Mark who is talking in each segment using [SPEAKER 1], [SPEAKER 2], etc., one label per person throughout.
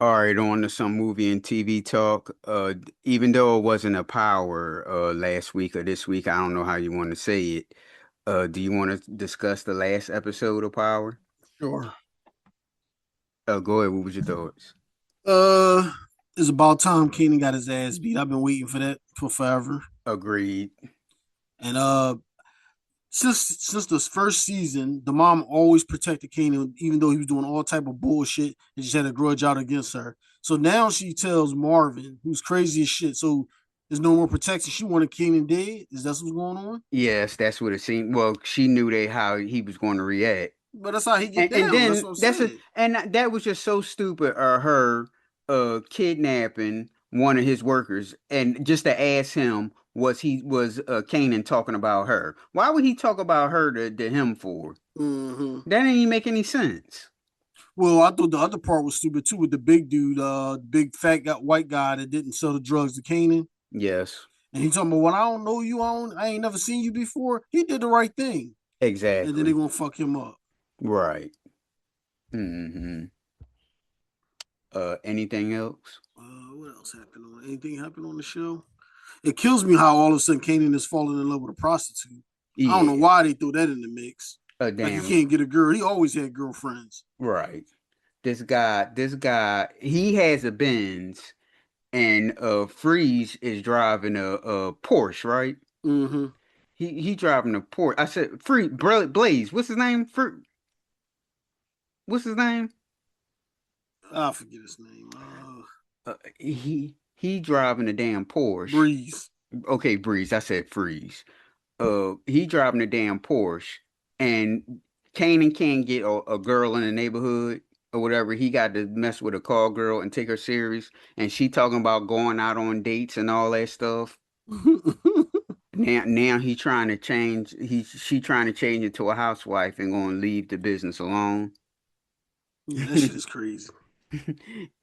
[SPEAKER 1] All right, on to some movie and TV talk. Even though it wasn't a power last week or this week, I don't know how you want to say it. Do you want to discuss the last episode of Power?
[SPEAKER 2] Sure.
[SPEAKER 1] Go ahead. What was your thoughts?
[SPEAKER 2] Uh, it's about time Kanan got his ass beat. I've been waiting for that for forever.
[SPEAKER 1] Agreed.
[SPEAKER 2] And since the first season, the mom always protected Kanan, even though he was doing all type of bullshit and just had a grudge out against her. So now she tells Marvin, who's crazy as shit, so there's no more protection. She wanted Kanan dead. Is that what's going on?
[SPEAKER 1] Yes, that's what it seemed. Well, she knew how he was going to react.
[SPEAKER 2] But that's how he get
[SPEAKER 1] And
[SPEAKER 2] down. That's
[SPEAKER 1] then
[SPEAKER 2] what I'm
[SPEAKER 1] that's a
[SPEAKER 2] saying.
[SPEAKER 1] and that was just so stupid. Her kidnapping one of his workers, and just to ask him was Kanan talking about her. Why would he talk about her to him for?
[SPEAKER 2] Mm-hmm.
[SPEAKER 1] That didn't even make any sense.
[SPEAKER 2] Well, I thought the other part was stupid too with the big dude, big fat guy, white guy that didn't sell the drugs to Kanan.
[SPEAKER 1] Yes,
[SPEAKER 2] And he talking about, well, I don't know you, I ain't never seen you before. He did the right thing. And then they
[SPEAKER 1] exactly.
[SPEAKER 2] gonna fuck him up.
[SPEAKER 1] Right. Hmm. Anything else?
[SPEAKER 2] What else happened on anything happened on the show? It kills me how all of a sudden Kanan is falling in love with a prostitute. I don't know
[SPEAKER 1] Yeah.
[SPEAKER 2] why they threw that in the mix. Like he
[SPEAKER 1] Damn.
[SPEAKER 2] can't get a girl. He always had girlfriends.
[SPEAKER 1] Right. This guy, he has a Benz, and Freeze is driving a Porsche, right?
[SPEAKER 2] Mm-hmm.
[SPEAKER 1] He driving a Porsche. I said, Free Blaze. What's his name? What's his name?
[SPEAKER 2] I forget his name.
[SPEAKER 1] He driving a damn Porsche.
[SPEAKER 2] Breeze.
[SPEAKER 1] Okay, Breeze. I said Freeze. He driving a damn Porsche, and Kanan can't get a girl in the neighborhood or whatever. He got to mess with a call girl and take her serious, and she talking about going out on dates and all that stuff. Now he trying to change. She trying to change it to a housewife and going to leave the business alone.
[SPEAKER 2] Yeah, that shit is crazy.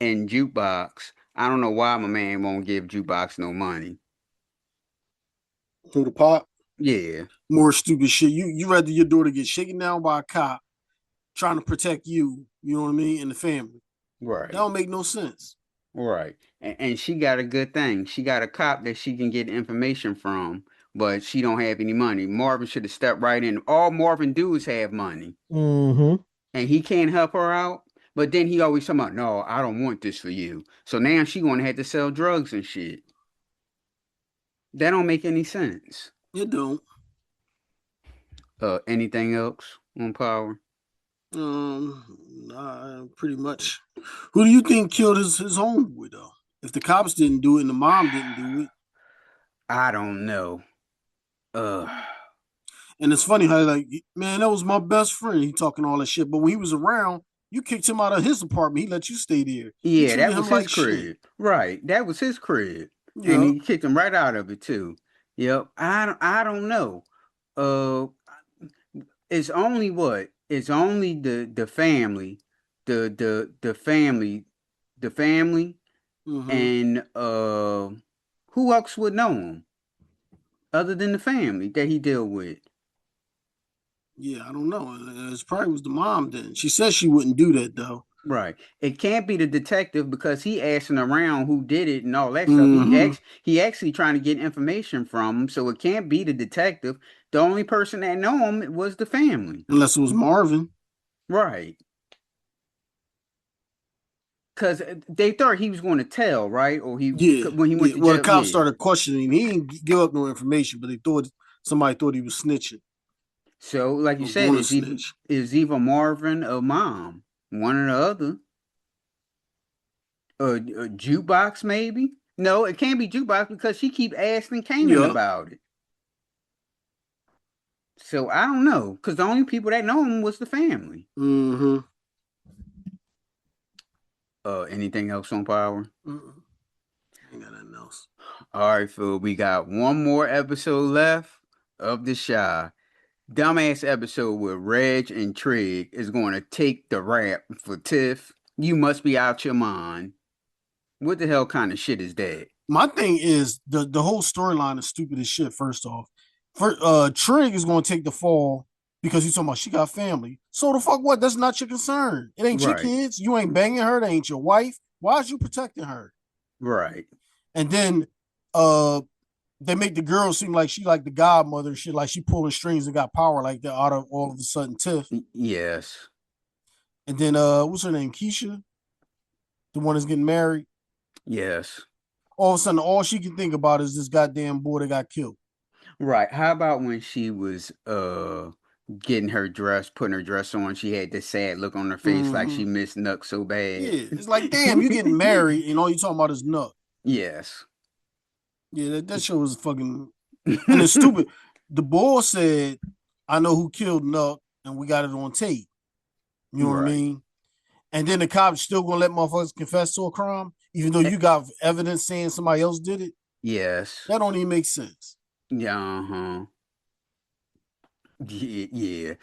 [SPEAKER 1] And Jukebox, I don't know why my man won't give Jukebox no money.
[SPEAKER 2] Through the pot.
[SPEAKER 1] Yeah,
[SPEAKER 2] More stupid shit. You rather your daughter get shaken down by a cop trying to protect you, you know what I mean, and the family. That
[SPEAKER 1] right,
[SPEAKER 2] don't make no sense.
[SPEAKER 1] right. And she got a good thing. She got a cop that she can get information from, but she don't have any money. Marvin should have stepped right in. All Marvin do is have money,
[SPEAKER 2] Mm-hmm.
[SPEAKER 1] and he can't help her out. But then he always talking about, no, I don't want this for you. So now she gonna have to sell drugs and shit. That don't make any sense.
[SPEAKER 2] It don't.
[SPEAKER 1] Anything else on Power?
[SPEAKER 2] Pretty much. Who do you think killed his homeboy though? If the cops didn't do it and the mom didn't do it,
[SPEAKER 1] I don't know. Uh,
[SPEAKER 2] and it's funny how like, man, that was my best friend. He talking all that shit, but when he was around, you kicked him out of his apartment. He let you stay there. You
[SPEAKER 1] yeah,
[SPEAKER 2] treated
[SPEAKER 1] that
[SPEAKER 2] him
[SPEAKER 1] was his
[SPEAKER 2] like shit.
[SPEAKER 1] crib. Right, that was his crib, and
[SPEAKER 2] Yup.
[SPEAKER 1] he kicked him right out of it too. Yep. I don't know. Uh, it's only what? It's only the family, the family, the family,
[SPEAKER 2] Mm-hmm.
[SPEAKER 1] and who else would know him other than the family that he deal with?
[SPEAKER 2] Yeah, I don't know. It probably was the mom then. She said she wouldn't do that though.
[SPEAKER 1] Right. It can't be the detective because he asking around who did it and all that stuff.
[SPEAKER 2] Mm-hmm.
[SPEAKER 1] He actually trying to get information from him, so it can't be the detective. The only person that know him was the family.
[SPEAKER 2] Unless it was Marvin.
[SPEAKER 1] Right. Because they thought he was going to tell, right? Or he
[SPEAKER 2] Yeah,
[SPEAKER 1] when he went
[SPEAKER 2] yeah.
[SPEAKER 1] to
[SPEAKER 2] Well, the
[SPEAKER 1] jail.
[SPEAKER 2] cops
[SPEAKER 1] Yeah.
[SPEAKER 2] started questioning him. He didn't give up no information, but they thought somebody thought he was snitching
[SPEAKER 1] So, like you
[SPEAKER 2] or
[SPEAKER 1] said,
[SPEAKER 2] going to snitch.
[SPEAKER 1] it's either Marvin or Mom, one or the other. A jukebox maybe. No, it can't be jukebox because she keep asking Kanan
[SPEAKER 2] Yup.
[SPEAKER 1] about it. So I don't know, because the only people that know him was the family.
[SPEAKER 2] Mm-hmm.
[SPEAKER 1] Anything else on Power?
[SPEAKER 2] Mm-mm. Ain't got nothing else.
[SPEAKER 1] All right, Phil, we got one more episode left of the Shy. Dumbass episode where Reg and Trig is going to take the rap for Tiff. You must be out your mind. What the hell kind of shit is that?
[SPEAKER 2] My thing is the whole storyline is stupid as shit. First off, Trig is going to take the fall because he's talking about she got family. So the fuck what? That's not your concern. It ain't your
[SPEAKER 1] Right,
[SPEAKER 2] kids. You ain't banging her. That ain't your wife. Why is you protecting her?
[SPEAKER 1] Right.
[SPEAKER 2] And then uh they make the girl seem like she like the godmother, shit, like she pulling strings and got power like that out of all of a sudden Tiff.
[SPEAKER 1] Yes.
[SPEAKER 2] And then what's her name? Keisha, the one that's getting married.
[SPEAKER 1] Yes.
[SPEAKER 2] All of a sudden, all she can think about is this goddamn boy that got killed.
[SPEAKER 1] Right. How about when she was getting her dress, putting her dress on, she had this sad look on her face like
[SPEAKER 2] Mm-hmm.
[SPEAKER 1] she missed Nuck so bad.
[SPEAKER 2] Yeah, it's like, damn, you getting married and all you talking about is nut.
[SPEAKER 1] Yes.
[SPEAKER 2] Yeah, that show was fucking, and it's stupid. The boy said, "I know who killed Nuck, and we got it on tape." You know what I
[SPEAKER 1] Right.
[SPEAKER 2] mean? And then the cops still gonna let motherfuckers confess to a crime, even though you got evidence saying somebody else did it.
[SPEAKER 1] Yes.
[SPEAKER 2] That don't even make sense.
[SPEAKER 1] Yeah, uh-huh. Yeah, yeah.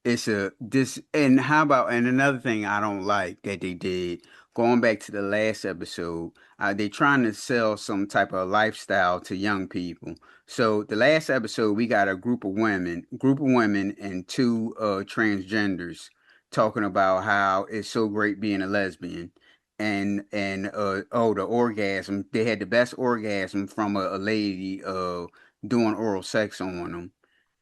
[SPEAKER 1] It's a this and how about and another thing I don't like that they did, going back to the last episode, they trying to sell some type of lifestyle to young people. So the last episode we got a group of women and two transgenders talking about how it's so great being a lesbian. And oh, the orgasm, they had the best orgasm from a lady doing oral sex on them,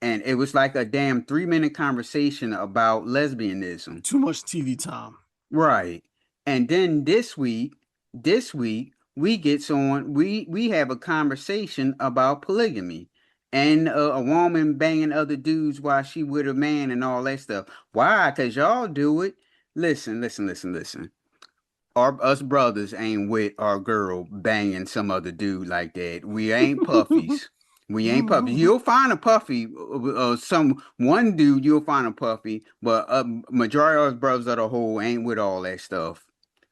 [SPEAKER 1] and it was like a damn 3 minute conversation about lesbianism.
[SPEAKER 2] Too much TV time.
[SPEAKER 1] Right. And then this week we gets on we have a conversation about polygamy and a woman banging other dudes while she with a man and all that stuff. Why? Because y'all do it. Listen, listen, listen, listen. Us brothers ain't with our girl banging some other dude like that. We ain't puffies. We ain't puppies. You'll find a puffy, some one dude you'll find a puffy, but majority of us brothers of the whole ain't with all that stuff.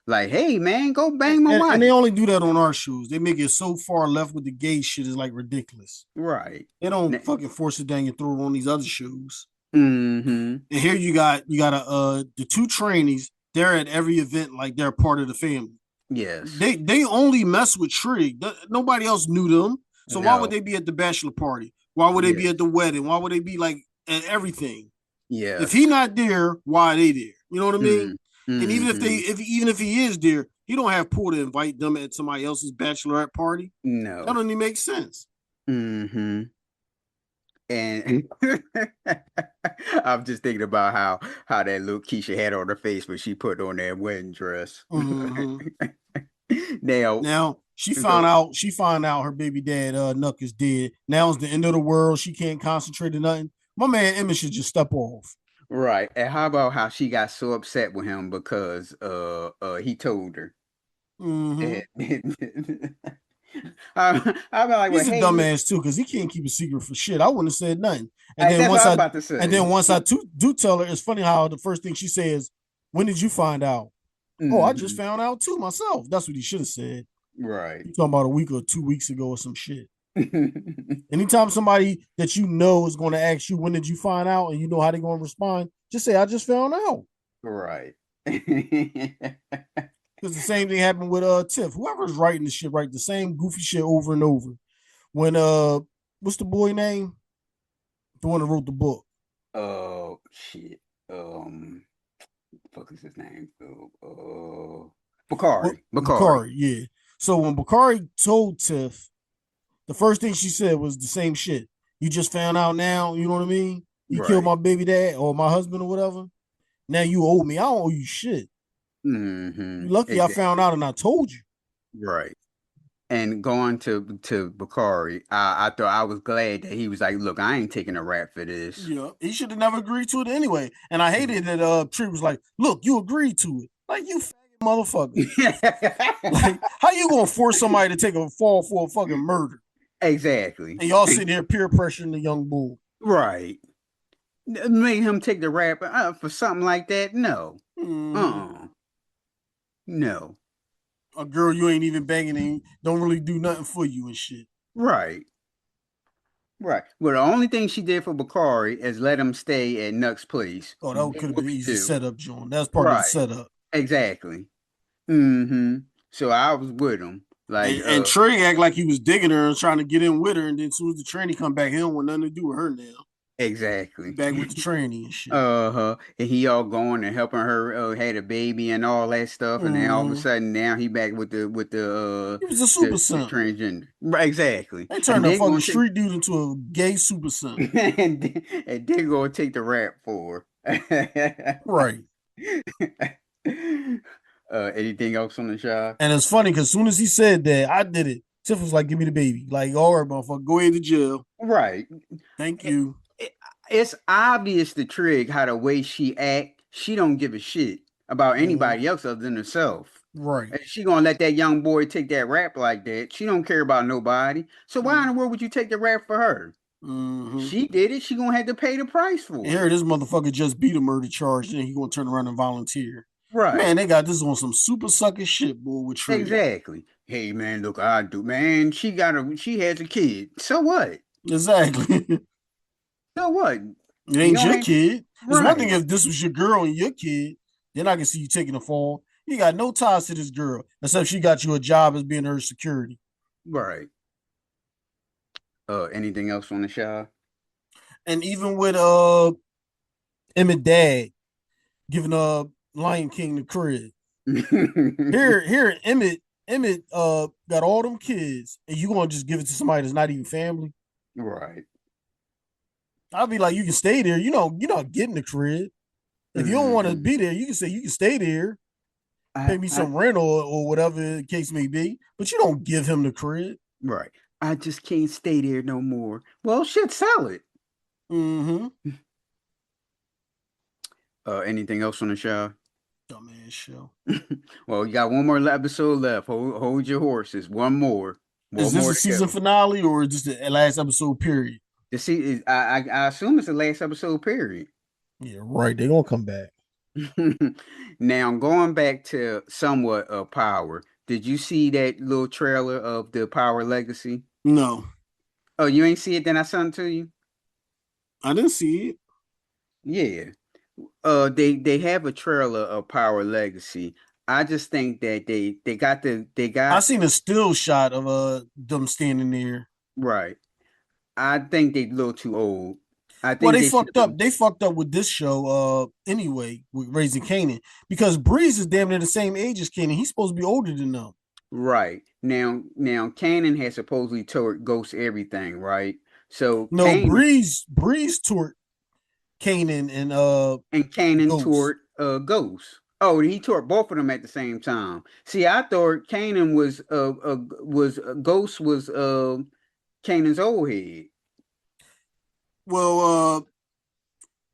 [SPEAKER 1] Like, hey man, go bang my
[SPEAKER 2] And they
[SPEAKER 1] wife.
[SPEAKER 2] only do that on our shows. They make it so far left with the gay shit is like ridiculous.
[SPEAKER 1] Right.
[SPEAKER 2] They don't fucking force it down your throat on these other shows.
[SPEAKER 1] Mm-hmm.
[SPEAKER 2] And here you got the two trainees. They're at every event like they're part of the family.
[SPEAKER 1] Yes.
[SPEAKER 2] They only mess with Trig. Nobody else knew them. So why would
[SPEAKER 1] No.
[SPEAKER 2] they be at the bachelor party? Why would they be at
[SPEAKER 1] Yes.
[SPEAKER 2] the wedding? Why would they be like at everything? If he
[SPEAKER 1] Yes.
[SPEAKER 2] not there, why are they there? You know what I mean?
[SPEAKER 1] Mm.
[SPEAKER 2] And
[SPEAKER 1] Mm-hmm.
[SPEAKER 2] even if he is there, he don't have pull to invite them at somebody else's bachelorette party. That
[SPEAKER 1] No.
[SPEAKER 2] don't even make sense.
[SPEAKER 1] Mm-hmm. And I'm just thinking about how that look Keisha had on her face when she put on that wedding dress.
[SPEAKER 2] Mm-hmm.
[SPEAKER 1] Now,
[SPEAKER 2] Now
[SPEAKER 1] go
[SPEAKER 2] she found out her baby dad Nuck is dead. Now it's the end of the world. She can't concentrate on nothing. My man Emmett should just step off.
[SPEAKER 1] right. And how about how she got so upset with him because he told her.
[SPEAKER 2] Mm-hmm.
[SPEAKER 1] And I'm like, well,
[SPEAKER 2] He's a
[SPEAKER 1] hey,
[SPEAKER 2] dumbass too, because he can't keep a secret for shit. I wouldn't have said nothing.
[SPEAKER 1] that's what I was about to
[SPEAKER 2] And
[SPEAKER 1] say.
[SPEAKER 2] then once I do tell her, it's funny how the first thing she says, "When did you find out?" Oh, I just
[SPEAKER 1] Hmm.
[SPEAKER 2] found out too myself. That's what he should have said.
[SPEAKER 1] Right.
[SPEAKER 2] You talking about a week or 2 weeks ago or some shit. Anytime somebody that you know is going to ask you when did you find out, and you know how they're going to respond, just say I just found out.
[SPEAKER 1] Right.
[SPEAKER 2] Because the same thing happened with Tiff. Whoever's writing the shit, write the same goofy shit over and over. When what's the boy name? The one that wrote the book.
[SPEAKER 1] Oh shit. Fuck is his name?
[SPEAKER 2] What
[SPEAKER 1] Bakari. Bakari.
[SPEAKER 2] Bakari, yeah. So when Bakari told Tiff, the first thing she said was the same shit. You just found out now, you know what I mean? You killed
[SPEAKER 1] Right.
[SPEAKER 2] my baby dad or my husband or whatever. Now you owe me. I don't owe you shit.
[SPEAKER 1] Mm-hmm.
[SPEAKER 2] You lucky I found
[SPEAKER 1] Exactly.
[SPEAKER 2] out and I told you.
[SPEAKER 1] Right. And going to Bakari, I thought I was glad that he was like, look, I ain't taking a rap for this.
[SPEAKER 2] Yeah, he should have never agreed to it anyway. And I hated that Tree was like, look, you agreed to it. Like you faggot motherfucker. Like, how you gonna force somebody to take a fall for a fucking murder?
[SPEAKER 1] Exactly.
[SPEAKER 2] And y'all sitting here peer pressuring the young bull.
[SPEAKER 1] Right. Made him take the rap for something like that? No.
[SPEAKER 2] Mm-hmm.
[SPEAKER 1] Uh-uh. No.
[SPEAKER 2] A girl you ain't even banging and don't really do nothing for you and shit.
[SPEAKER 1] Right. Right. Well, the only thing she did for Bakari is let him stay at Nuck's place.
[SPEAKER 2] Oh, that
[SPEAKER 1] Did
[SPEAKER 2] could have been an easy
[SPEAKER 1] whoopie-do.
[SPEAKER 2] setup, John. That's part of the
[SPEAKER 1] Right.
[SPEAKER 2] setup.
[SPEAKER 1] Exactly. Mm-hmm. So I was with him. Like,
[SPEAKER 2] And Trey act like he was digging her and trying to get in with her, and then as soon as the trainee come back, he don't want nothing to do with her now.
[SPEAKER 1] Exactly.
[SPEAKER 2] Back with the tranny and shit.
[SPEAKER 1] Uh-huh. And he all going and helping her had a baby and all that stuff, and then all of a
[SPEAKER 2] Mm-hmm.
[SPEAKER 1] sudden now he back with
[SPEAKER 2] He was a super
[SPEAKER 1] the
[SPEAKER 2] simp.
[SPEAKER 1] transgender. Right, exactly.
[SPEAKER 2] They
[SPEAKER 1] And
[SPEAKER 2] turned a
[SPEAKER 1] then
[SPEAKER 2] fucking
[SPEAKER 1] gonna take
[SPEAKER 2] street dude into a gay super simp.
[SPEAKER 1] and then gonna take the rap for her.
[SPEAKER 2] Right.
[SPEAKER 1] Anything else on the show?
[SPEAKER 2] And it's funny because as soon as he said that, I did it. Tiff was like, "Give me the baby." Like, all right, motherfucker, go ahead to jail.
[SPEAKER 1] Right.
[SPEAKER 2] Thank
[SPEAKER 1] It,
[SPEAKER 2] you.
[SPEAKER 1] it's obvious to Trig how the way she act, she don't give a shit about
[SPEAKER 2] Mm,
[SPEAKER 1] anybody else other than herself.
[SPEAKER 2] right.
[SPEAKER 1] And she gonna let that young boy take that rap like that. She don't care about nobody. So why in the world would you take the rap for her?
[SPEAKER 2] Mm-hmm.
[SPEAKER 1] She did it. She gonna have to pay the price
[SPEAKER 2] And
[SPEAKER 1] for
[SPEAKER 2] here,
[SPEAKER 1] it.
[SPEAKER 2] this motherfucker just beat a murder charge, and he gonna turn around and volunteer. Man,
[SPEAKER 1] Right.
[SPEAKER 2] they got this on some super sucker shit, boy, with Trey.
[SPEAKER 1] Exactly. Hey man, look, I do. Man, she has a kid. So what?
[SPEAKER 2] Exactly.
[SPEAKER 1] So what?
[SPEAKER 2] It
[SPEAKER 1] You
[SPEAKER 2] ain't
[SPEAKER 1] don't
[SPEAKER 2] your
[SPEAKER 1] have
[SPEAKER 2] kid. It's one thing
[SPEAKER 1] right.
[SPEAKER 2] if this was your girl and your kid, then I can see you taking a fall. You got no ties to this girl, except she got you a job as being her security.
[SPEAKER 1] Right. Anything else on the show?
[SPEAKER 2] And even with Emmett Dad giving Lion King the crib. Here Emmett got all them kids, and you gonna just give it to somebody that's not even family.
[SPEAKER 1] Right.
[SPEAKER 2] I'll be like, you can stay there. You're not getting the crib. If you don't want to
[SPEAKER 1] Hmm.
[SPEAKER 2] be there, you can say you can stay there,
[SPEAKER 1] I,
[SPEAKER 2] pay me
[SPEAKER 1] I,
[SPEAKER 2] some rent or whatever the case may be. But you don't give him the crib.
[SPEAKER 1] right. I just can't stay there no more. Well, shit, sell it.
[SPEAKER 2] Mm-hmm.
[SPEAKER 1] Anything else on the show?
[SPEAKER 2] Dumbass show.
[SPEAKER 1] Well, you got one more episode left. Hold your horses. One more.
[SPEAKER 2] Is
[SPEAKER 1] One
[SPEAKER 2] this
[SPEAKER 1] more
[SPEAKER 2] the
[SPEAKER 1] to
[SPEAKER 2] season
[SPEAKER 1] go.
[SPEAKER 2] finale or is this the last episode period?
[SPEAKER 1] The see, I assume it's the last episode. Period.
[SPEAKER 2] Yeah, right. They're gonna come back.
[SPEAKER 1] Now, going back to somewhat of Power, did you see that little trailer of the Power Legacy?
[SPEAKER 2] No,
[SPEAKER 1] Oh, you ain't see it? Then I sent it to you.
[SPEAKER 2] I didn't see it.
[SPEAKER 1] Yeah. They have a trailer of Power Legacy. I just think that they
[SPEAKER 2] I
[SPEAKER 1] got
[SPEAKER 2] seen a still shot of them standing there.
[SPEAKER 1] right. I think they a little too old. I
[SPEAKER 2] Well,
[SPEAKER 1] think
[SPEAKER 2] they
[SPEAKER 1] they should have
[SPEAKER 2] fucked up.
[SPEAKER 1] been
[SPEAKER 2] They fucked up with this show anyway, with Raising Kanan. Because Breeze is damn near the same age as Kanan. He's supposed to be older than them.
[SPEAKER 1] right. Now Kanan has supposedly told Ghost everything, right? So
[SPEAKER 2] No,
[SPEAKER 1] Kanan
[SPEAKER 2] Breeze toward Kanan
[SPEAKER 1] and Kanan
[SPEAKER 2] Ghost.
[SPEAKER 1] toward Ghost. Oh, he tore both of them at the same time. See, I thought Kanan was Ghost was Kanan's old head.
[SPEAKER 2] Well,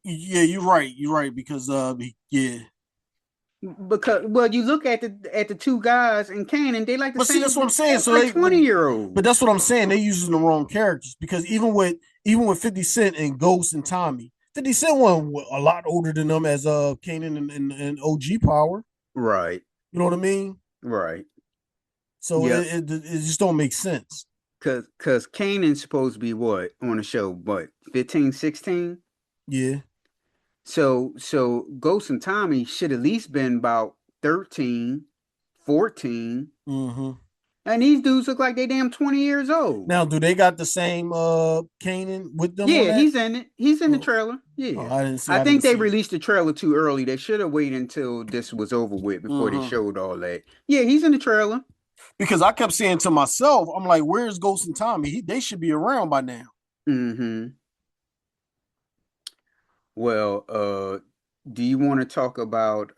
[SPEAKER 2] yeah, you're right. You're right because yeah.
[SPEAKER 1] Because well, you look at the two guys in Kanan, they like the
[SPEAKER 2] But see, that's
[SPEAKER 1] same,
[SPEAKER 2] what I'm
[SPEAKER 1] they
[SPEAKER 2] saying. So
[SPEAKER 1] like
[SPEAKER 2] they,
[SPEAKER 1] 20-year
[SPEAKER 2] but
[SPEAKER 1] olds.
[SPEAKER 2] that's what I'm saying. They using the wrong characters because even with 50 Cent and Ghost and Tommy, 50 Cent wasn't a lot older than them as Kanan and OG Power.
[SPEAKER 1] Right,
[SPEAKER 2] You know what I mean?
[SPEAKER 1] right.
[SPEAKER 2] So
[SPEAKER 1] Yep.
[SPEAKER 2] it just don't make sense.
[SPEAKER 1] Cause Kanan's supposed to be what on the show, what, 15, 16?
[SPEAKER 2] Yeah.
[SPEAKER 1] So Ghost and Tommy should at least been about 13, 14.
[SPEAKER 2] Mm-hmm.
[SPEAKER 1] And these dudes look like they damn 20 years old.
[SPEAKER 2] Now, do they got the same Kanan with them on
[SPEAKER 1] Yeah,
[SPEAKER 2] that?
[SPEAKER 1] he's in it. He's in the
[SPEAKER 2] Oh,
[SPEAKER 1] trailer.
[SPEAKER 2] oh,
[SPEAKER 1] Yeah.
[SPEAKER 2] I didn't see.
[SPEAKER 1] I
[SPEAKER 2] I didn't
[SPEAKER 1] think they
[SPEAKER 2] see it.
[SPEAKER 1] released the trailer too early. They should have waited until this was over with before they
[SPEAKER 2] Mm-hmm.
[SPEAKER 1] showed all that. Yeah, he's in the trailer.
[SPEAKER 2] Because I kept saying to myself, I'm like, "Where's Ghost and Tommy? They should be around by now."
[SPEAKER 1] Hmm. Well, do you want to talk about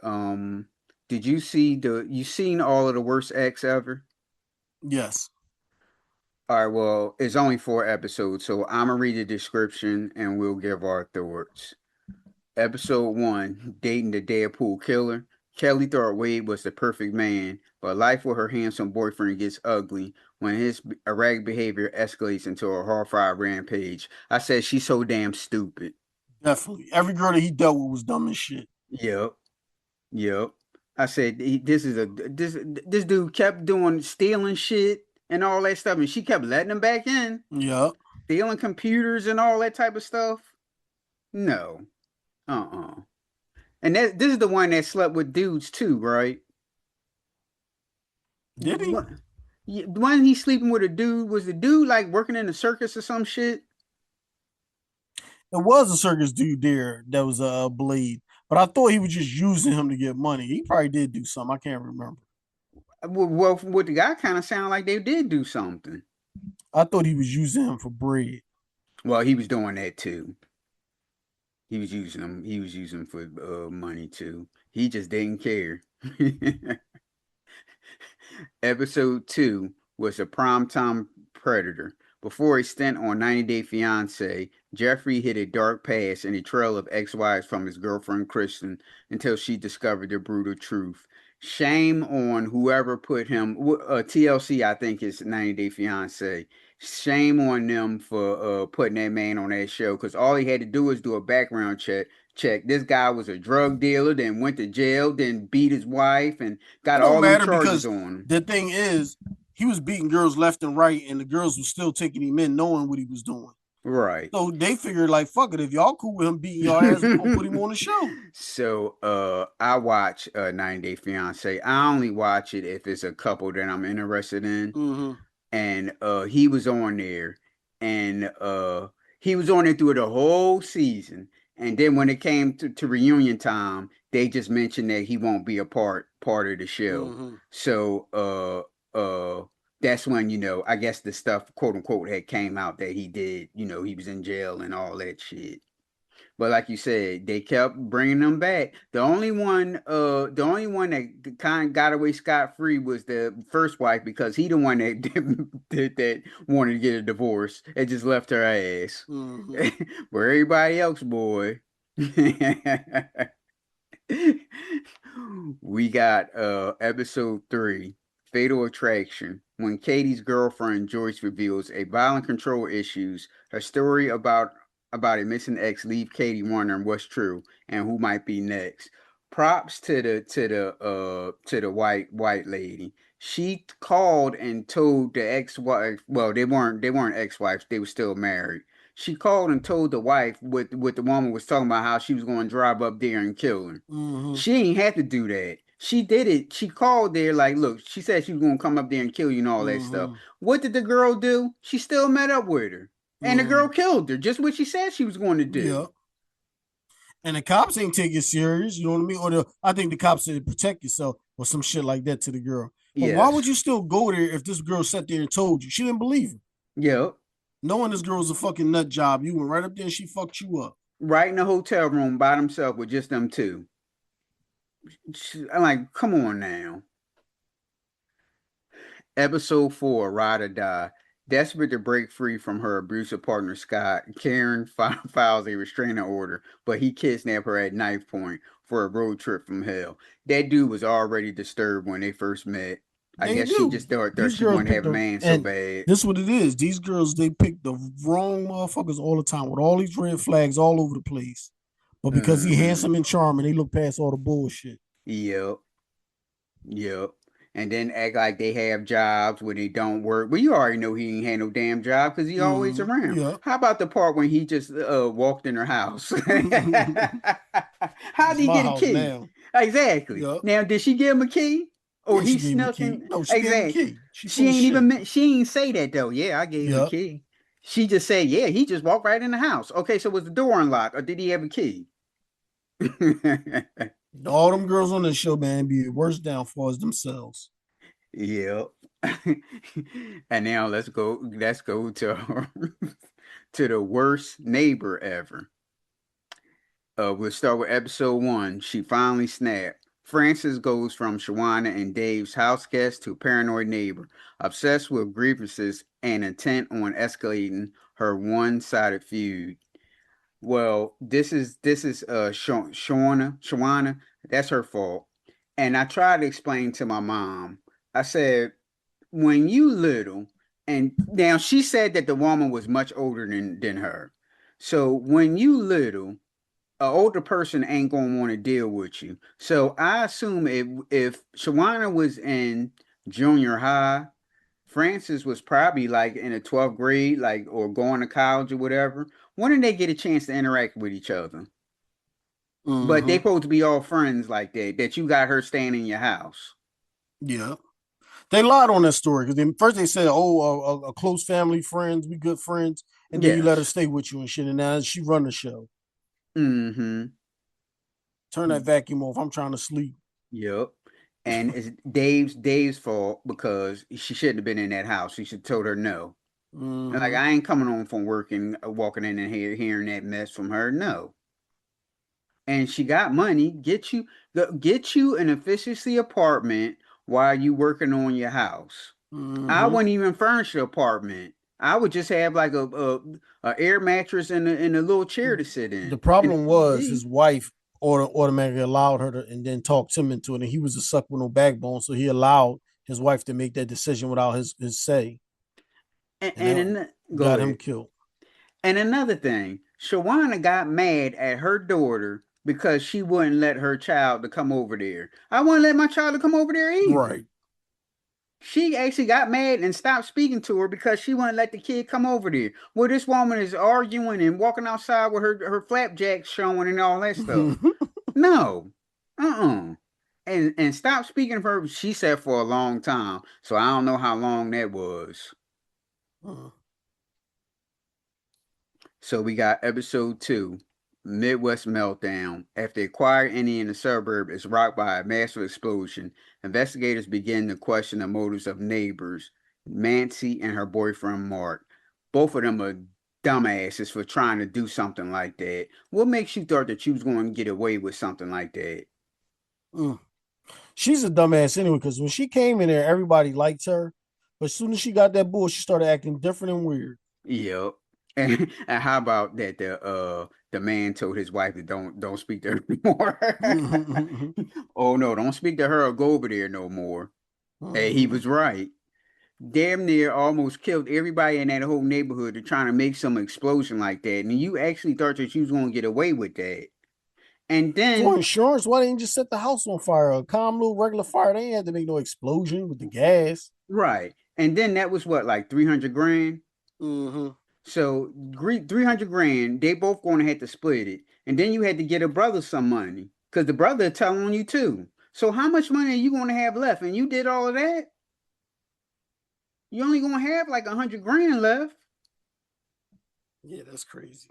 [SPEAKER 1] did you see you seen all of the worst acts ever?
[SPEAKER 2] Yes,
[SPEAKER 1] All right, well, it's only 4 episodes, so I'm gonna read the description and we'll give our thoughts. Episode 1, Dating the Deadpool Killer. Kelly thought Wade was the perfect man, but life with her handsome boyfriend gets ugly when his erratic behavior escalates into a horrified rampage. I said she's so damn stupid.
[SPEAKER 2] definitely. Every girl that he dealt with was dumb as shit.
[SPEAKER 1] Yep. Yep. I said this dude kept doing stealing shit and all that stuff, and she kept letting him back in,
[SPEAKER 2] Yeah.
[SPEAKER 1] stealing computers and all that type of stuff. No. Uh-uh. And this is the one that slept with dudes too, right?
[SPEAKER 2] Did he?
[SPEAKER 1] What? Yeah, when he sleeping with a dude, was the dude like working in the circus or some shit?
[SPEAKER 2] It was a circus dude there that was a Blade, but I thought he was just using him to get money. He probably did do something. I can't remember.
[SPEAKER 1] Well, from what the guy kind of sounded like they did do something.
[SPEAKER 2] I thought he was using him for bread.
[SPEAKER 1] Well, he was doing that too. He was using them. He was using for money too. He just didn't care. Episode 2 was a primetime predator. Before a stint on 90 Day Fiancé, Jeffrey hit a dark past and a trail of ex-wives from his girlfriend Kristen until she discovered the brutal truth. Shame on whoever put him. TLC, I think, is 90 Day Fiancé. Shame on them for putting that man on that show because all he had to do was do a background check. This guy was a drug dealer, then went to jail, then beat his wife, and
[SPEAKER 2] It
[SPEAKER 1] got
[SPEAKER 2] don't
[SPEAKER 1] all them
[SPEAKER 2] matter
[SPEAKER 1] charges
[SPEAKER 2] because
[SPEAKER 1] on him.
[SPEAKER 2] the thing is, he was beating girls left and right, and the girls were still taking him in, knowing what he was doing.
[SPEAKER 1] Right.
[SPEAKER 2] So they figured, like, fuck it, if y'all cool with him beating y'all ass, we're gonna put him on the show.
[SPEAKER 1] So I watch 90 Day Fiance. I only watch it if it's a couple that I'm interested in.
[SPEAKER 2] Mm-hmm.
[SPEAKER 1] And he was on there and he was on it through the whole season. And then when it came to reunion time, they just mentioned that he won't be a part of the show.
[SPEAKER 2] Mm-hmm.
[SPEAKER 1] So that's when, I guess the stuff quote unquote had came out that he did, he was in jail and all that shit. But like you said, they kept bringing them back. The only one that kind of got away scot free was the first wife because he the one that that wanted to get a divorce and just left her ass.
[SPEAKER 2] Mm-hmm.
[SPEAKER 1] But everybody else, boy, we got episode 3, Fatal Attraction. When Katie's girlfriend Joyce reveals a violent control issues, her story about a missing ex leave Katie wondering what's true and who might be next. Props to the white lady. She called and told the ex-wife. Well, they weren't ex-wives. They were still married. She called and told the wife what the woman was talking about how she was going to drive up there and kill her.
[SPEAKER 2] Mm-hmm.
[SPEAKER 1] She ain't had to do that. She did it. She called there like, look, she said she was gonna come up there and kill you and all that stuff.
[SPEAKER 2] Mm-hmm.
[SPEAKER 1] What did the girl do? She still met up with her. And the
[SPEAKER 2] Mm-hmm.
[SPEAKER 1] girl killed her, just what she said she was going to do.
[SPEAKER 2] Yeah. And the cops ain't take it serious, you know what I mean? I think the cops said protect yourself or some shit like that to the girl. But why would
[SPEAKER 1] Yes.
[SPEAKER 2] you still go there if this girl sat there and told you? She didn't believe it.
[SPEAKER 1] Yep.
[SPEAKER 2] Knowing this girl was a fucking nut job, you went right up there and she fucked you up.
[SPEAKER 1] Right in the hotel room by themselves with just them two. I'm like, come on now. Episode 4, Ride or Die. Desperate to break free from her abusive partner Scott, Karen files a restraining order, but he kidnapped her at knife point for a road trip from hell. That dude was already disturbed when they first met. I
[SPEAKER 2] They
[SPEAKER 1] guess she
[SPEAKER 2] do.
[SPEAKER 1] just thought
[SPEAKER 2] These
[SPEAKER 1] she
[SPEAKER 2] girls
[SPEAKER 1] wanted to
[SPEAKER 2] pick
[SPEAKER 1] have a
[SPEAKER 2] the
[SPEAKER 1] man so
[SPEAKER 2] and
[SPEAKER 1] bad.
[SPEAKER 2] this is what it is. These girls they pick the wrong motherfuckers all the time with all these red flags all over the place. But because he
[SPEAKER 1] Mm-hmm.
[SPEAKER 2] handsome and charming, they look past all the bullshit.
[SPEAKER 1] Yep. Yep. And then act like they have jobs when they don't work. But you already know he ain't had no damn job because he always
[SPEAKER 2] Mm-hmm.
[SPEAKER 1] around.
[SPEAKER 2] Yeah.
[SPEAKER 1] How about the part when he just walked in her house? How
[SPEAKER 2] It's
[SPEAKER 1] did he
[SPEAKER 2] my
[SPEAKER 1] get a
[SPEAKER 2] house
[SPEAKER 1] key?
[SPEAKER 2] now.
[SPEAKER 1] Exactly.
[SPEAKER 2] Yep.
[SPEAKER 1] Now, did she give him a key? Or
[SPEAKER 2] Yeah,
[SPEAKER 1] he
[SPEAKER 2] she gave him a
[SPEAKER 1] snuck
[SPEAKER 2] key.
[SPEAKER 1] in?
[SPEAKER 2] No, she gave him a
[SPEAKER 1] Exactly.
[SPEAKER 2] key. She full of shit.
[SPEAKER 1] She ain't say that though. Yeah, I gave him a
[SPEAKER 2] Yep.
[SPEAKER 1] key. She just said, yeah, he just walked right in the house. Okay, so was the door unlocked or did he have a key?
[SPEAKER 2] All them girls on this show, man, be the worst downfalls themselves.
[SPEAKER 1] Yep. And now let's go to to the worst neighbor ever. We'll start with episode 1. She finally snapped. Frances goes from Shawana and Dave's house guest to paranoid neighbor, obsessed with grievances and intent on escalating her one-sided feud. Well, this is Shawana. That's her fault. And I tried to explain to my mom. I said, when you little, and now she said that the woman was much older than her. So when you little, an older person ain't gonna want to deal with you. So I assume if Shawana was in junior high, Francis was probably like in the 12th grade, like or going to college or whatever. When did they get a chance to interact with each other? But they
[SPEAKER 2] Mm-hmm.
[SPEAKER 1] supposed to be all friends like that. That you got her staying in your house.
[SPEAKER 2] Yeah. They lied on that story because first they said, "Oh, a close family, friends, we good friends," and then you let her
[SPEAKER 1] Yes.
[SPEAKER 2] stay with you and shit, and now she run the show.
[SPEAKER 1] Mm-hmm.
[SPEAKER 2] Turn that vacuum off. I'm trying to sleep.
[SPEAKER 1] Yep. And it's Dave's fault because she shouldn't have been in that house. He should have told her no. Like
[SPEAKER 2] Mm-hmm.
[SPEAKER 1] I ain't coming home from work and walking in and hearing that mess from her. No. And she got money. Get you an efficiency apartment while you working on your house. I
[SPEAKER 2] Mm-hmm.
[SPEAKER 1] wouldn't even furnish the apartment. I would just have like a air mattress and a little chair to sit
[SPEAKER 2] The
[SPEAKER 1] in and a
[SPEAKER 2] problem was
[SPEAKER 1] TV.
[SPEAKER 2] his wife automatically allowed her to, and then talked him into it. And he was a suck with no backbone, so he allowed his wife to make that decision without his say,
[SPEAKER 1] And,
[SPEAKER 2] and
[SPEAKER 1] and
[SPEAKER 2] that
[SPEAKER 1] go
[SPEAKER 2] got him
[SPEAKER 1] ahead.
[SPEAKER 2] killed.
[SPEAKER 1] And another thing, Shawana got mad at her daughter because she wouldn't let her child to come over there. I wouldn't let my child to come over there either.
[SPEAKER 2] Right.
[SPEAKER 1] She actually got mad and stopped speaking to her because she wouldn't let the kid come over there. Well, this woman is arguing and walking outside with her flapjacks showing and all that stuff. No. Uh-uh. And stop speaking of her, she said, for a long time. So I don't know how long that was. So we got episode 2, Midwest Meltdown. After a quiet Indian in the suburb is rocked by a massive explosion, investigators begin to question the motives of neighbors, Nancy and her boyfriend Mark. Both of them are dumbasses for trying to do something like that. What makes you thought that you was going to get away with something like that?
[SPEAKER 2] She's a dumbass anyway, because when she came in there, everybody liked her. But as soon as she got that bull, she started acting different and weird.
[SPEAKER 1] Yep. And how about that the man told his wife to don't speak to her anymore. Oh no, don't speak to her or go over there no more. And he was right. Damn near almost killed everybody in that whole neighborhood to trying to make some explosion like that. And you actually thought that you was gonna get away with that. And
[SPEAKER 2] For
[SPEAKER 1] then
[SPEAKER 2] insurance, why didn't you just set the house on fire? A calm little regular fire. They ain't had to make no explosion with the gas.
[SPEAKER 1] right. And then that was what, like 300 grand?
[SPEAKER 2] Mm-hmm.
[SPEAKER 1] So 300 grand, they both gonna have to split it. And then you had to get a brother some money. Because the brother telling on you too. So how much money are you gonna have left? And you did all of that? You only gonna have like 100 grand left.
[SPEAKER 2] Yeah, that's crazy.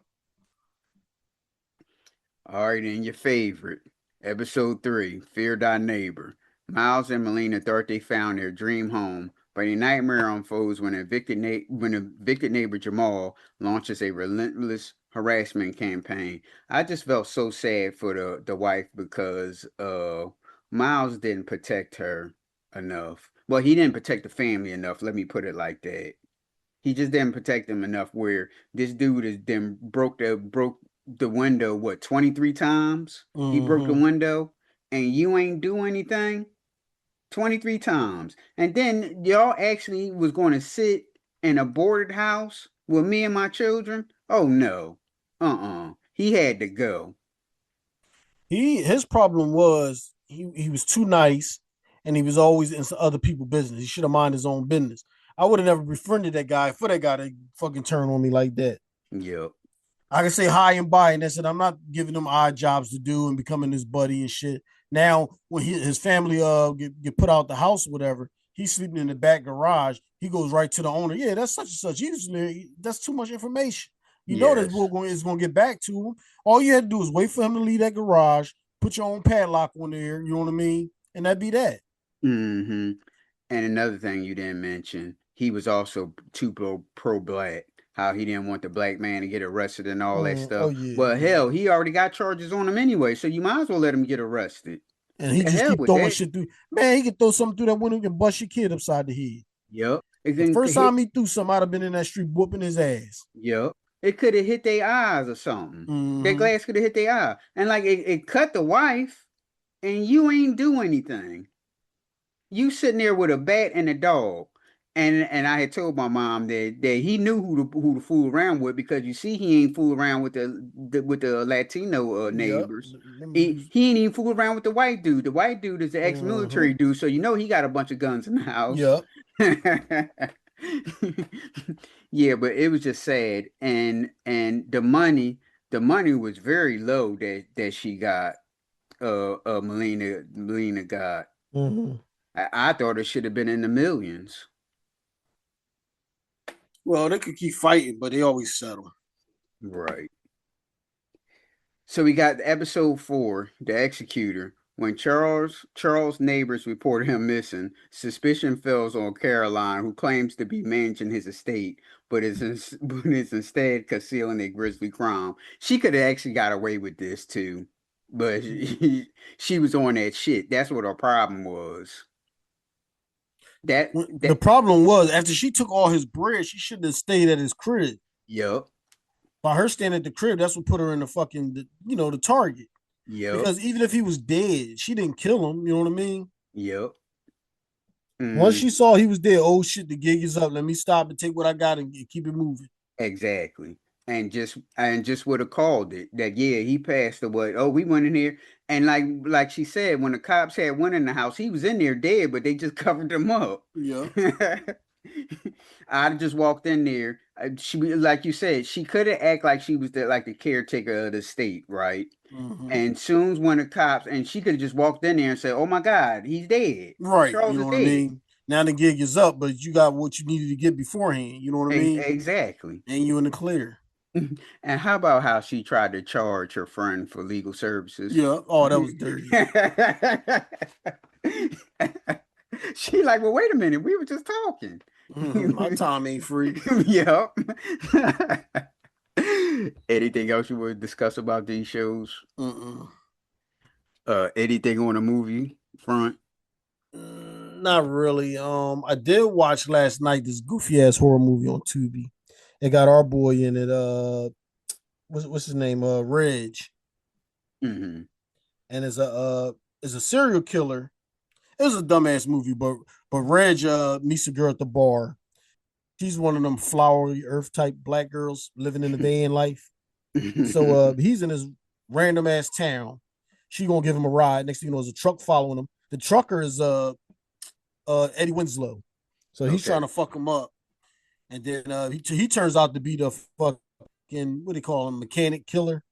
[SPEAKER 1] All right, and your favorite. Episode 3, Fear Thy Neighbor. Miles and Melina thought they found their dream home, but a nightmare unfolds when when a evicted neighbor Jamal launches a relentless harassment campaign. I just felt so sad for the wife because Miles didn't protect her enough. Well, he didn't protect the family enough, let me put it like that. He just didn't protect them enough where this dude is then broke the window what 23 times? He broke the
[SPEAKER 2] Mm-hmm.
[SPEAKER 1] window and you ain't do anything 23 times. And then y'all actually was going to sit in a boarded house with me and my children? Oh no. Uh-uh. He had to go.
[SPEAKER 2] His problem was he was too nice, and he was always in other people's business. He should have minded his own business. I would have never befriended that guy for that guy to fucking turn on me like that.
[SPEAKER 1] Yep.
[SPEAKER 2] I can say hi and bye, and that's it. I'm not giving him odd jobs to do and becoming his buddy and shit. Now, when his family get put out the house, or whatever, he's sleeping in the back garage. He goes right to the owner. Yeah, that's such and such. That's too much information. You know this
[SPEAKER 1] Yes.
[SPEAKER 2] bull is going to get back to him. All you had to do is wait for him to leave that garage, put your own padlock on there. You know what I mean? And that'd be that.
[SPEAKER 1] Mm-hmm. And another thing you didn't mention, he was also too pro black. How he didn't want the black man to get arrested and all that
[SPEAKER 2] Oh
[SPEAKER 1] stuff.
[SPEAKER 2] yeah,
[SPEAKER 1] Well,
[SPEAKER 2] yeah.
[SPEAKER 1] hell, he already got charges on him anyway, so you might as well let him get arrested.
[SPEAKER 2] And he
[SPEAKER 1] The
[SPEAKER 2] just
[SPEAKER 1] hell
[SPEAKER 2] keep
[SPEAKER 1] with
[SPEAKER 2] throwing
[SPEAKER 1] that.
[SPEAKER 2] shit through. Man, he can throw something through that window and bust your kid upside the head.
[SPEAKER 1] Yep. It
[SPEAKER 2] The
[SPEAKER 1] can
[SPEAKER 2] first
[SPEAKER 1] hit.
[SPEAKER 2] time he threw something, I'd have been in that street whooping his ass.
[SPEAKER 1] Yep. It could have hit their eyes or something. That
[SPEAKER 2] Mm-hmm.
[SPEAKER 1] glass could have hit their eye, and like it cut the wife, and you ain't do anything. You sitting there with a bat and a dog. And I had told my mom that he knew who to fool around with because you see he ain't fool around with the Latino
[SPEAKER 2] Yep.
[SPEAKER 1] neighbors. He ain't even fool around with the white dude. The white dude is the
[SPEAKER 2] Mm-hmm.
[SPEAKER 1] ex-military dude, so you know he got a bunch of guns in the house.
[SPEAKER 2] Yep.
[SPEAKER 1] Yeah, but it was just sad, and the money was very low that she got. Melina got.
[SPEAKER 2] Mm-hmm.
[SPEAKER 1] I thought it should have been in the millions.
[SPEAKER 2] Well, they could keep fighting, but they always settle.
[SPEAKER 1] Right. So we got episode 4, The Executor. When Charles' neighbors reported him missing, suspicion falls on Caroline, who claims to be managing his estate, but is instead concealing a grisly crime. She could have actually got away with this too, but she was on that shit. That's what her problem was. That
[SPEAKER 2] The
[SPEAKER 1] that
[SPEAKER 2] problem was after she took all his bread, she shouldn't have stayed at his crib.
[SPEAKER 1] Yep,
[SPEAKER 2] By her staying at the crib, that's what put her in the fucking, the target.
[SPEAKER 1] yep,
[SPEAKER 2] Because even if he was dead, she didn't kill him. You know what I mean?
[SPEAKER 1] yep.
[SPEAKER 2] Once
[SPEAKER 1] Mm,
[SPEAKER 2] she saw he was dead, oh shit, the gig is up. Let me stop and take what I got and keep it moving.
[SPEAKER 1] exactly. And just would have called it that, yeah, he passed away. Oh, we went in here, and like she said, when the cops had went in the house, he was in there dead, but they just covered him up.
[SPEAKER 2] Yeah.
[SPEAKER 1] I just walked in there. Like you said, she couldn't act like she was the caretaker of the state, right?
[SPEAKER 2] Mm-hmm.
[SPEAKER 1] And soon when the cops, and she could have just walked in there and said, "Oh my God, he's dead.
[SPEAKER 2] Right. You
[SPEAKER 1] Charles
[SPEAKER 2] know
[SPEAKER 1] is
[SPEAKER 2] what I
[SPEAKER 1] dead."
[SPEAKER 2] mean? Now the gig is up, but you got what you needed to get beforehand. You know what I mean?
[SPEAKER 1] Exactly.
[SPEAKER 2] And you in the clear.
[SPEAKER 1] And how about how she tried to charge her friend for legal services?
[SPEAKER 2] Yeah. Oh, that was dirty.
[SPEAKER 1] She like, well, wait a minute, we were just talking.
[SPEAKER 2] Mm-hmm. My time ain't free.
[SPEAKER 1] Yep. Anything else you would discuss about these shows?
[SPEAKER 2] Mm-mm.
[SPEAKER 1] Anything on the movie front?
[SPEAKER 2] Not really. I did watch last night this goofy ass horror movie on Tubi. It got our boy in it. What's his name? Reg,
[SPEAKER 1] Hmm.
[SPEAKER 2] and is a serial killer. It was a dumbass movie, but Reg meets a girl at the bar. She's one of them flowery earth type black girls living in the day in life. So he's in this random ass town. She gonna give him a ride. Next thing you know, there's a truck following him. The trucker is Eddie Winslow. So he's trying
[SPEAKER 1] Okay.
[SPEAKER 2] to fuck him up. And then he turns out to be the fucking, what do you call him, mechanic killer.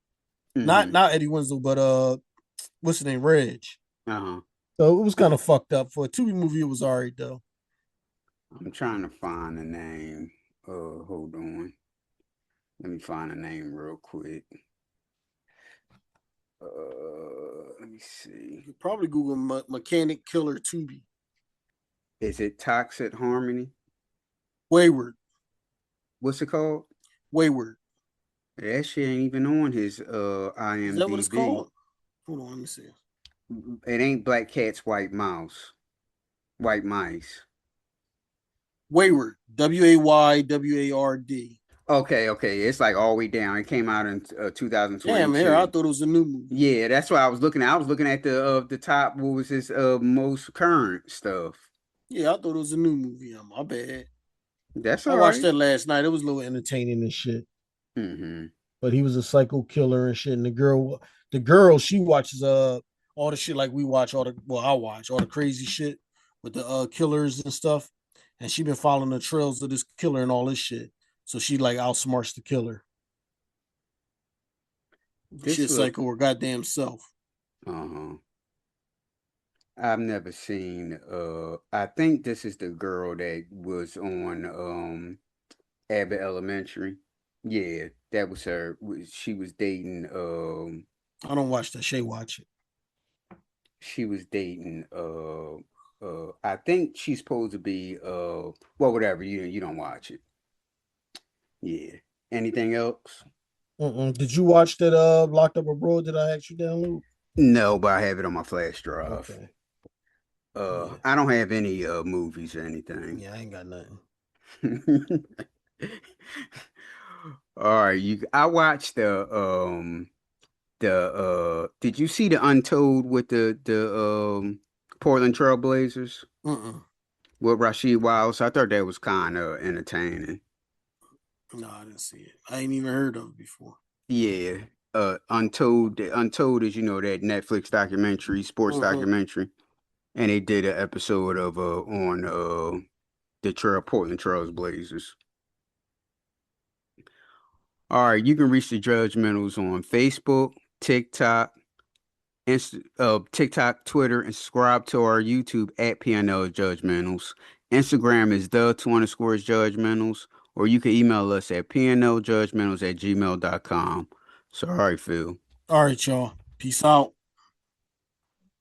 [SPEAKER 2] Not
[SPEAKER 1] Hmm.
[SPEAKER 2] not Eddie Winslow, but what's his name? Reg.
[SPEAKER 1] Uh-huh.
[SPEAKER 2] So it was kind of fucked up. For a Tubi movie, it was alright though.
[SPEAKER 1] I'm trying to find the name. Hold on. Let me find the name real quick. Let me
[SPEAKER 2] You
[SPEAKER 1] see.
[SPEAKER 2] could probably Google mechanic killer Tubi.
[SPEAKER 1] Is it Toxic Harmony?
[SPEAKER 2] Wayward.
[SPEAKER 1] What's it called?
[SPEAKER 2] Wayward.
[SPEAKER 1] That shit ain't even on his
[SPEAKER 2] Is that what it's
[SPEAKER 1] IMDb.
[SPEAKER 2] called? Hold on, let me see.
[SPEAKER 1] It ain't Black Cat's White Mouse. White Mice.
[SPEAKER 2] Wayward. Wayward.
[SPEAKER 1] Okay, okay. It's like all the way down. It came out in
[SPEAKER 2] Damn, here, I
[SPEAKER 1] 2022.
[SPEAKER 2] thought it was a new movie.
[SPEAKER 1] Yeah, that's what I was looking at. I was looking at the top, what was his most current stuff.
[SPEAKER 2] Yeah, I thought it was a new movie. My bad.
[SPEAKER 1] That's
[SPEAKER 2] I
[SPEAKER 1] all
[SPEAKER 2] watched
[SPEAKER 1] right.
[SPEAKER 2] that last night. It was a little entertaining and shit.
[SPEAKER 1] Mm-hmm.
[SPEAKER 2] But he was a psycho killer and shit. And the girl, she watches all the shit like we watch, I watch all the crazy shit with the killers and stuff. And she been following the trails of this killer and all this shit. So she like outsmarts the killer.
[SPEAKER 1] This
[SPEAKER 2] Shit
[SPEAKER 1] look,
[SPEAKER 2] psycho her goddamn self.
[SPEAKER 1] uh-huh. I've never seen I think this is the girl that was on Abbott Elementary. Yeah, that was her. She was dating
[SPEAKER 2] I don't watch that. Shay watch it.
[SPEAKER 1] she was dating I think she's supposed to be well, whatever, you don't watch it. Yeah. Anything else?
[SPEAKER 2] Mm-mm. Did you watch that Locked Up Abroad that I asked you download?
[SPEAKER 1] No, but I have it on my flash drive.
[SPEAKER 2] Okay. Yeah.
[SPEAKER 1] I don't have any movies or anything.
[SPEAKER 2] Yeah, I ain't got nothing.
[SPEAKER 1] All right, I watched the did you see the Untold with the Portland Trailblazers
[SPEAKER 2] Mm-mm.
[SPEAKER 1] with Rasheed Wallace? I thought that was kind of entertaining.
[SPEAKER 2] No, I didn't see it. I ain't even heard of it before.
[SPEAKER 1] Yeah. Untold is, that Netflix documentary, sports
[SPEAKER 2] Mm-hmm.
[SPEAKER 1] documentary. And they did an episode of on the Portland Trail Blazers. All right, you can reach the Judgementals on Facebook, TikTok, TikTok, Twitter, and subscribe to our YouTube at PNL Judgementals. Instagram is the two underscores Judgementals. or you can email us at pnljudgementals@gmail.com. So, all right, Phil.
[SPEAKER 2] All right, y'all. Peace out.